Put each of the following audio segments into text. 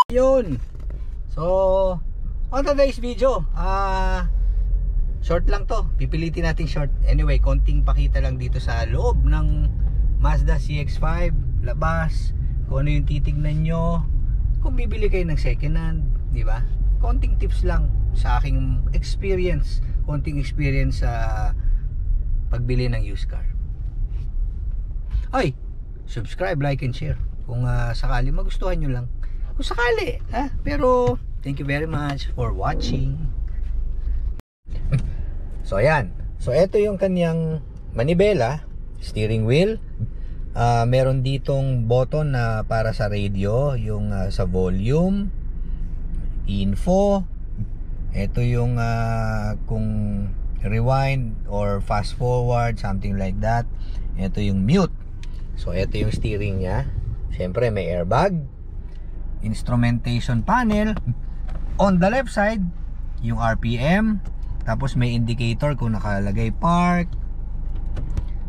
Yun. So, on today's video, short lang to. Pipilitin natin short. Anyway, konting pakita lang dito sa loob ng Mazda CX-5, labas, kung ano yung titignan nyo, kung bibili kayo ng second hand, di ba? Konting tips lang sa aking experience, konting experience sa pagbili ng used car. Ay, subscribe, like, and share kung sakali magustuhan nyo lang. Kung sakali, pero thank you very much for watching. So ayan, so ito yung kanyang manibela, steering wheel. Meron ditong button na para sa radio, yung sa volume, info. Ito yung kung rewind or fast forward, something like that. Ito yung mute. So ito yung steering niya. Siyempre may airbag, instrumentation panel. On the left side, yung RPM. Tapos may indicator kung nakalagay park,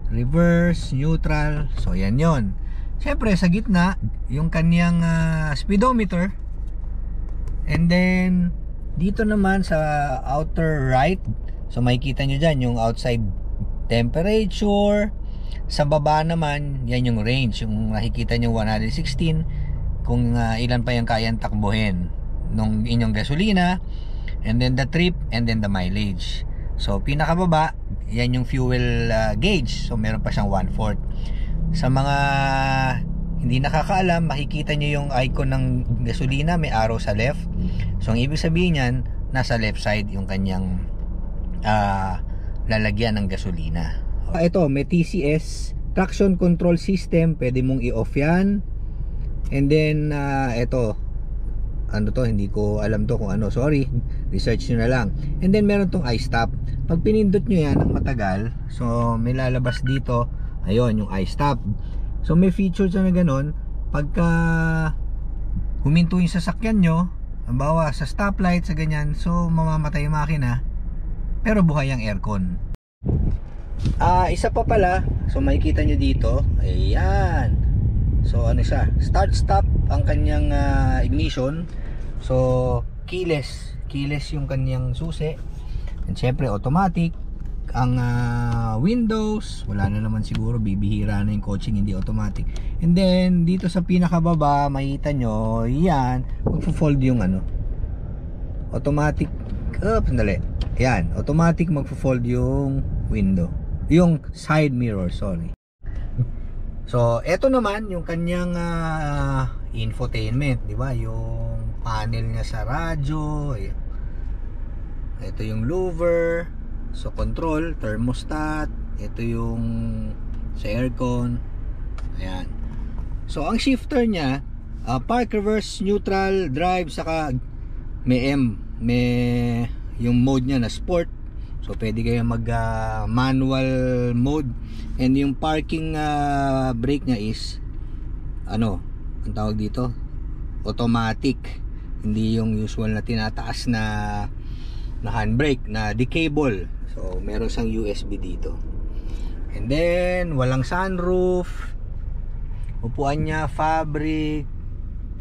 reverse, neutral. So yan yon. Siyempre sa gitna yung kanyang speedometer. And then dito naman sa outer right, so makikita nyo dyan yung outside temperature. Sa baba naman, yan yung range. Yung nakikita nyo 116, kung ilan pa yung kayang takbuhin nung inyong gasolina. And then the trip, and then the mileage. So pinakababa, yan yung fuel gauge. So meron pa siyang 1/4. Sa mga hindi nakakaalam, makikita nyo yung icon ng gasolina, may arrow sa left. So ang ibig sabihin yan, nasa left side yung kanyang lalagyan ng gasolina. Ito, may TCS, traction control system, pwede mong i-off yan. And then ito, ano to, hindi ko alam to kung ano, sorry, research nyo na lang. And then meron tong iStop. Pag pinindot nyo yan ng matagal, so may lalabas dito, ayun, yung iStop. So may feature siya na ganun, pagka huminto yung sasakyan nyo, halimbawa sa stoplight, sa ganyan, so mamamatay yung makina, pero buhay ang aircon. Isa pa pala, so makikita nyo dito, ayan. So ano siya, start stop ang kanyang ignition. So keyless yung kanyang susi. And syempre automatic. Ang windows, wala na naman siguro, bibihira na yung coaching hindi automatic. And then dito sa pinakababa, makita nyo, yan, magfo-fold yung ano, automatic, sandali, yan, automatic magfo-fold yung window, yung side mirror, sorry. So eto naman yung kanyang infotainment, di ba? Yung panel niya sa radyo. Ito yung louver. So control, thermostat. Ito yung sa aircon. Ayan. So ang shifter niya, park, reverse, neutral, drive, saka may may yung mode niya na sport. So pwede kayo mag manual mode. And yung parking brake niya is ano, ang tawag dito, automatic. Hindi yung usual na tinataas na handbrake na decable. So meron siyang USB dito. And then walang sunroof. Upuan niya fabric,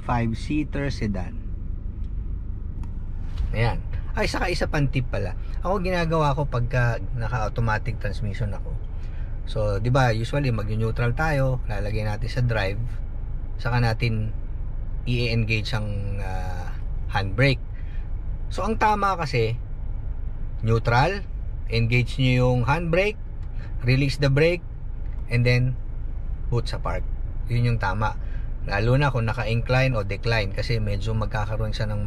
5-seater sedan. Ayan. Ay, saka isa pang tip pala. Ako ginagawa ko pagka naka-automatic transmission ako. So, 'di ba, usually mag-neutral tayo, lalagay natin sa drive, saka natin i-engage ang handbrake. So, ang tama kasi neutral, engage niyo yung handbrake, release the brake, and then put sa park. 'Yun yung tama. Lalo na kung naka-incline o decline, kasi medyo magkakaroon siya ng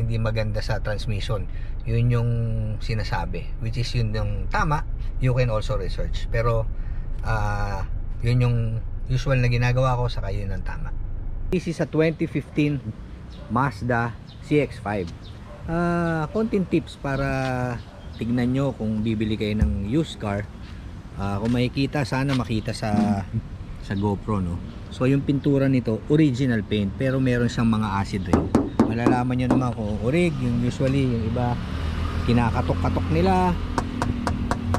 hindi maganda sa transmission. Yun yung sinasabi, which is yun yung tama. You can also research, pero yun yung usual na ginagawa ko, saka yun ang tama. This is a 2015 Mazda CX-5. Konting tips para tignan nyo kung bibili kayo ng used car. Kung makikita, sana makita sa GoPro, no? So yung pintura nito, original paint, pero meron siyang mga acid rain. Malalaman nyo naman kung orig, yung usually yung iba kinakatok-katok nila.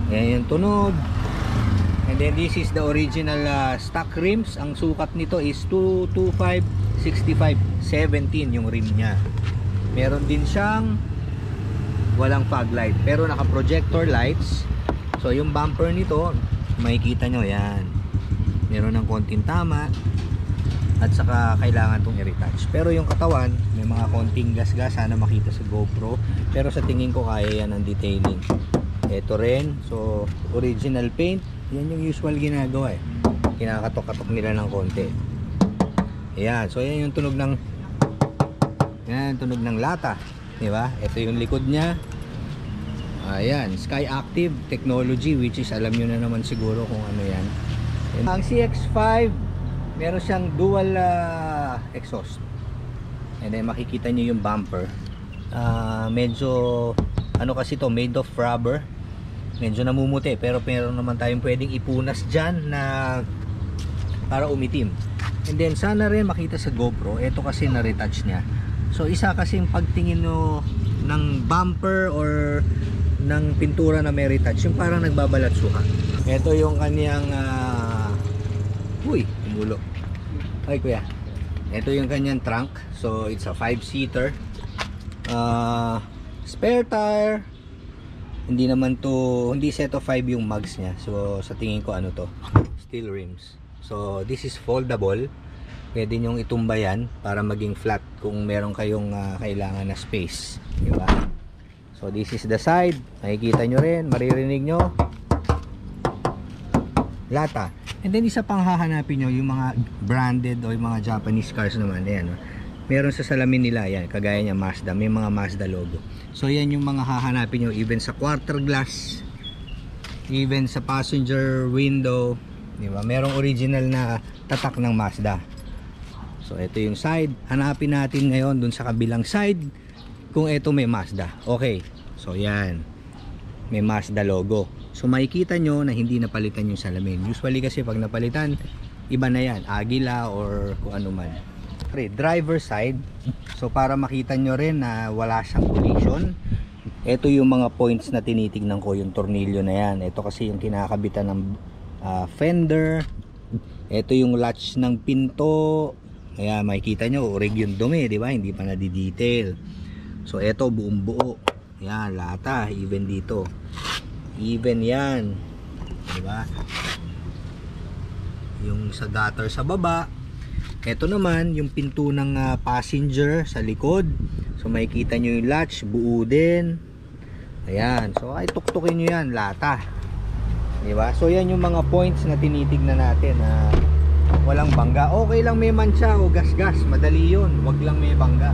Ayan yung tunog. And then this is the original stock rims. Ang sukat nito is 225 65-17 yung rim nya. Meron din siyang walang fog light pero naka projector lights. So yung bumper nito makikita nyo yan, meron ng konting tama at saka kailangan tong i-retouch. Pero yung katawan may mga konting gas-gas, sana makita sa GoPro, pero sa tingin ko kaya yan ang detailing. Ito rin, so original paint, yan yung usual ginagawa kinakatok-katok nila ng konti. Ayan, so yan yung tunog ng lata, di ba? Ito yung likod niya. Ayan, Sky Active technology, which is alam nyo na naman siguro kung ano yan. Ang CX-5 meron siyang dual exhaust, and then makikita nyo yung bumper. Medyo ano kasi to, made of rubber, medyo namumuti, pero meron naman tayong pwedeng ipunas dyan na para umitim. And then sana rin makita sa GoPro, ito kasi na-retouch nya. So isa kasing pagtingin nyo ng bumper or ng pintura na may retouch, yung parang nagbabalat suka. Ito yung kanyang uy, umulo. Ay kuya, ito yung kanyang trunk. So it's a 5-seater. Spare tire, hindi naman to, hindi set of 5 yung mugs nya. So sa tingin ko ano to, steel rims. So this is foldable, pwede nyong itumba yan para maging flat kung meron kayong kailangan na space, diba? So this is the side, makikita nyo rin, maririnig nyo lata. And then isa pang hahanapin nyo, yung mga branded o yung mga Japanese cars naman, ayan, meron sa salamin nila yan, kagaya niya Mazda, may mga Mazda logo. So yan yung mga hahanapin nyo, even sa quarter glass, even sa passenger window, diba? Merong original na tatak ng Mazda. So ito yung side, hanapin natin ngayon dun sa kabilang side kung ito may Mazda. Okay, so yan, may Mazda logo. So makikita nyo na hindi napalitan yung salamin. Usually kasi pag napalitan, iba na yan, Agila or kung ano man. Okay, driver side. So para makita nyo rin na wala siyang collision, ito yung mga points na tinitignan ko, yung tornilyo na yan. Ito kasi yung kinakabitan ng fender. Ito yung latch ng pinto. Ayan, makikita nyo, orig yung dumi, di ba? Hindi pa na-detail. So ito buong buo. Ayan, lata, even dito. Even yan, di ba? Yung sa gutter sa baba. Ito naman yung pinto ng passenger sa likod. So makikita nyo yung latch, buo din. Ayan, so ay tuktukin nyo yan, lata, di ba? So yan yung mga points na tinitignan natin na walang bangga. Okay lang may mancha o gas-gas, madali yun, wag lang may bangga.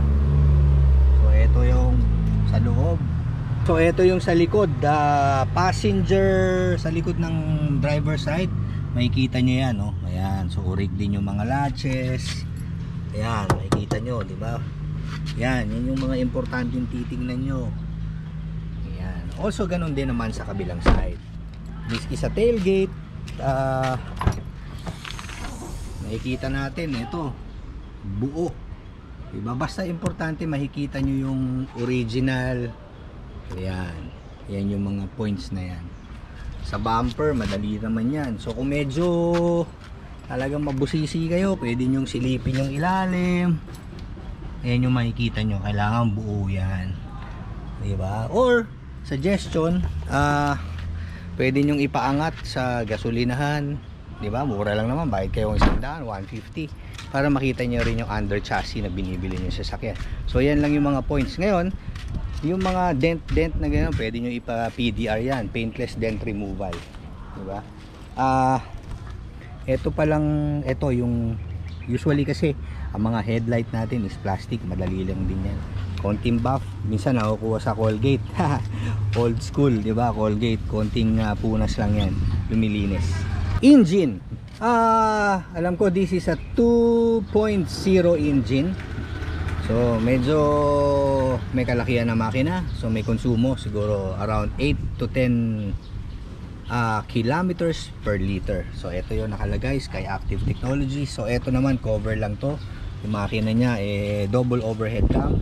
So ito yung sa loob. So ito yung sa likod, passenger sa likod ng driver side, makikita nyo yan, no? Ayan, so urig din yung mga latches. Ayan, makikita nyo, di ba? Yan yung mga importanteng titingnan nyo. Ayan, also ganun din naman sa kabilang side. Miski sa tailgate, makikita natin ito, buo, di ba? Basta importante makikita nyo yung original. Ayan, yan yung mga points na yan. Sa bumper, madali naman yan. So kung medyo talagang mabusisi kayo, pwede nyong silipin yung ilalim. Ayan yung makikita nyo, kailangan buo yan, diba? Or suggestion, pwede nyong ipaangat sa gasolinahan, diba? Mura lang naman, bayad kayo ng 100, 150 para makita nyo rin yung under chassis na binibili nyo sa sasakyan. So yan lang yung mga points. Ngayon, yung mga dent na gano'n, pwede nyo ipa-PDR yan, paintless dent removal, diba? Ito palang, ito yung usually kasi ang mga headlight natin is plastic, madali lang din yan. Konting buff, minsan nakukuha sa Colgate. Old school, diba? Colgate, konting punas lang yan, lumilinis. Engine, alam ko this is a 2.0 engine. So medyo may kalakihan na makina, so may konsumo siguro around 8 to 10 kilometers per liter. So ito yung nakalagay, Sky Active Technology. So ito naman, cover lang to. Yung makina niya double overhead cam,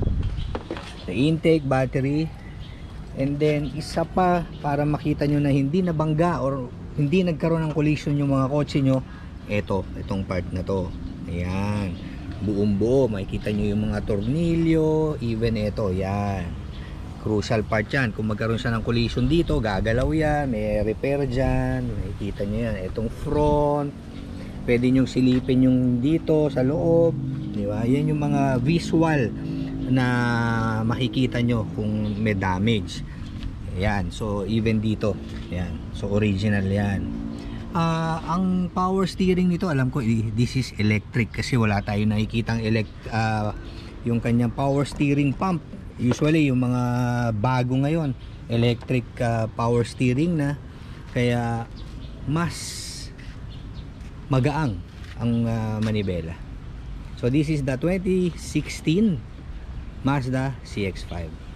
the intake, battery, and then isa pa para makita nyo na hindi nabangga or hindi nagkaroon ng collision yung mga kotse nyo, itong part na to. Ayan, buong buo. Makikita nyo yung mga tornilyo, even ito, yan. Crucial part yan. Kung magkaroon siya ng collision dito, gagalaw yan, may repair dyan. Makikita nyo yan. Itong front, pwede nyo silipin yung dito sa loob, di ba? Yan yung mga visual na makikita nyo kung may damage. Yan, so even dito, yan. So original yan. Ang power steering nito, alam ko this is electric kasi wala tayo nakikitang yung kanyang power steering pump. Usually yung mga bago ngayon electric power steering na, kaya mas magaang ang manibela. So this is the 2016 Mazda CX-5.